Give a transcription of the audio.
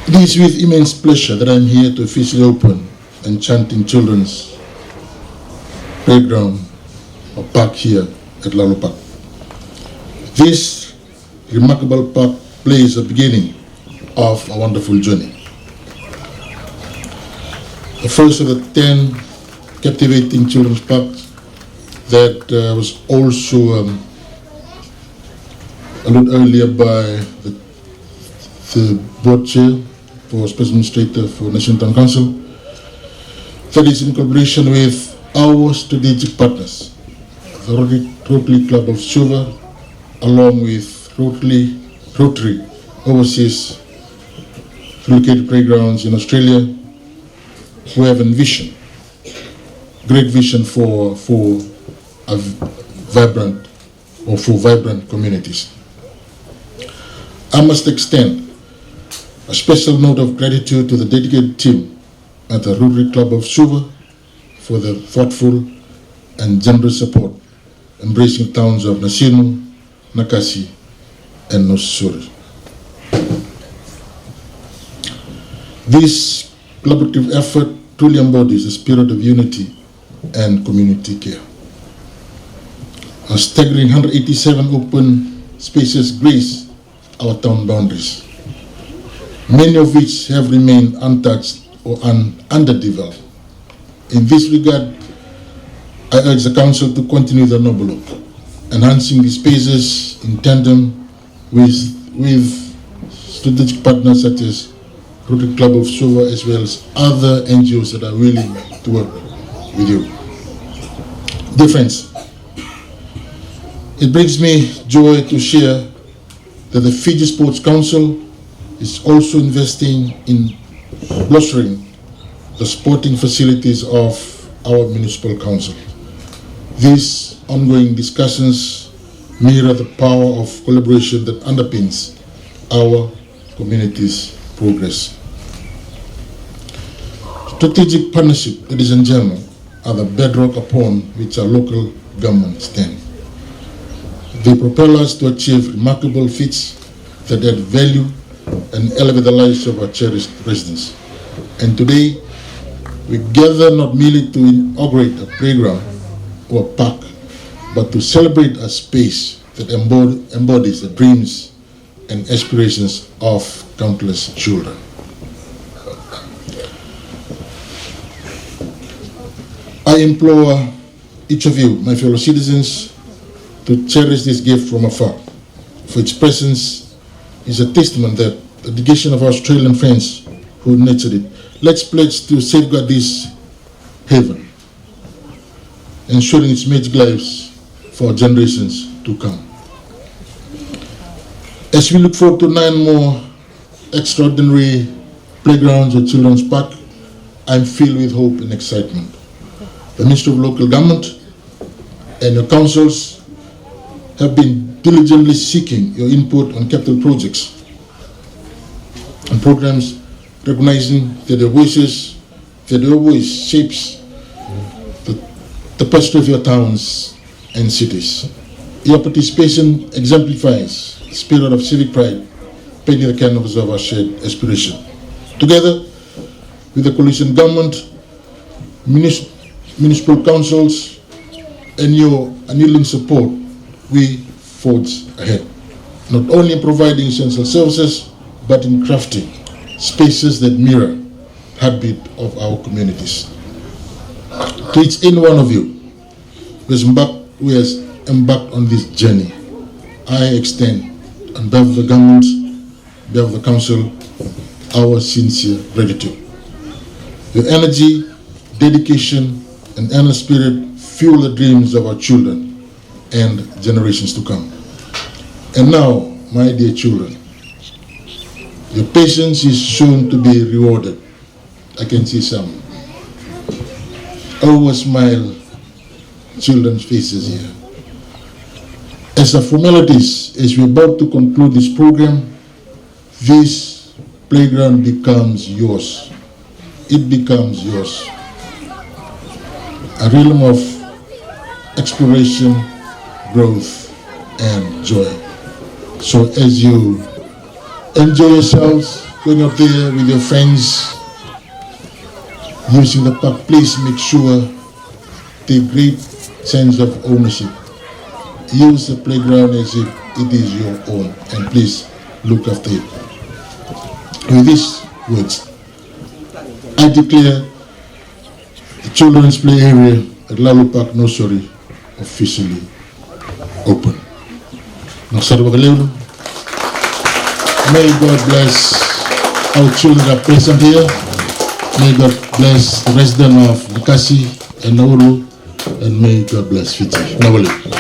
It is with immense pleasure that I'm here to officially open Enchanting Children's Playground or Park here at Lalu Park. This remarkable park plays the beginning of a wonderful journey. The first of the 10 captivating children's parks that was also alluded earlier by the board chair for Special Administrator for National Town Council, that is in collaboration with our strategic partners, the Rotary Club of Suva, along with Rotary overseas relocated playgrounds in Australia, who have envisioned great vision for vibrant communities. I must extend a special note of gratitude to the dedicated team at the Rotary Club of Suva for their thoughtful and generous support, embracing towns of Nasinu, Nakasi, and Nosuri. This collaborative effort truly embodies the spirit of unity and community care. A staggering 187 open spaces grace our town boundaries, many of which have remained untouched or underdeveloped. In this regard, I urge the Council to continue the noble work, enhancing these spaces in tandem with strategic partners such as Rotary Club of Suva, as well as other NGOs that are willing to work with you. Dear friends, it brings me joy to share that the Fiji Sports Council is also investing in bolstering the sporting facilities of our municipal council. These ongoing discussions mirror the power of collaboration that underpins our community's progress. Strategic partnership, ladies and gentlemen, are the bedrock upon which our local government stand. They propel us to achieve remarkable feats that add value and elevate the lives of our cherished residents. And today, we gather not merely to inaugurate a playground or a park, but to celebrate a space that embodies the dreams and aspirations of countless children. I implore each of you, my fellow citizens, to cherish this gift from afar, for its presence is a testament that the dedication of our Australian friends who nurtured it. Let's pledge to safeguard this haven, ensuring its magic lives for generations to come. As we look forward to 9 more extraordinary playgrounds at Children's Park, I'm filled with hope and excitement. The Ministry of Local Government and your councils have been diligently seeking your input on capital projects and programs, recognizing that your voice shapes the tapestry of your towns and cities. Your participation exemplifies the spirit of civic pride, painting the canvas of our shared aspiration. Together with the coalition government, municipal councils, and your unyielding support, we forge ahead, not only in providing essential services, but in crafting spaces that mirror the heartbeat of our communities. To each and one of you who has embarked on this journey, I extend, on behalf of the government, on behalf of the council, our sincere gratitude. Your energy, dedication, and earnest spirit fuel the dreams of our children and generations to come. And now, my dear children, your patience is soon to be rewarded. I can see some over-smile children's faces here. As a formalities, as we're about to conclude this program, this playground becomes yours. It becomes yours. A realm of exploration, growth, and joy. So as you enjoy yourselves, going up there with your friends, using the park, please make sure the great sense of ownership. Use the playground as if it is your own, and please look after it. With these words, I declare the children's play area at Lalu Park Nursery officially open. May God bless our children that are present here. May God bless the residents of Nakasi and Nauru, and may God bless Fiji.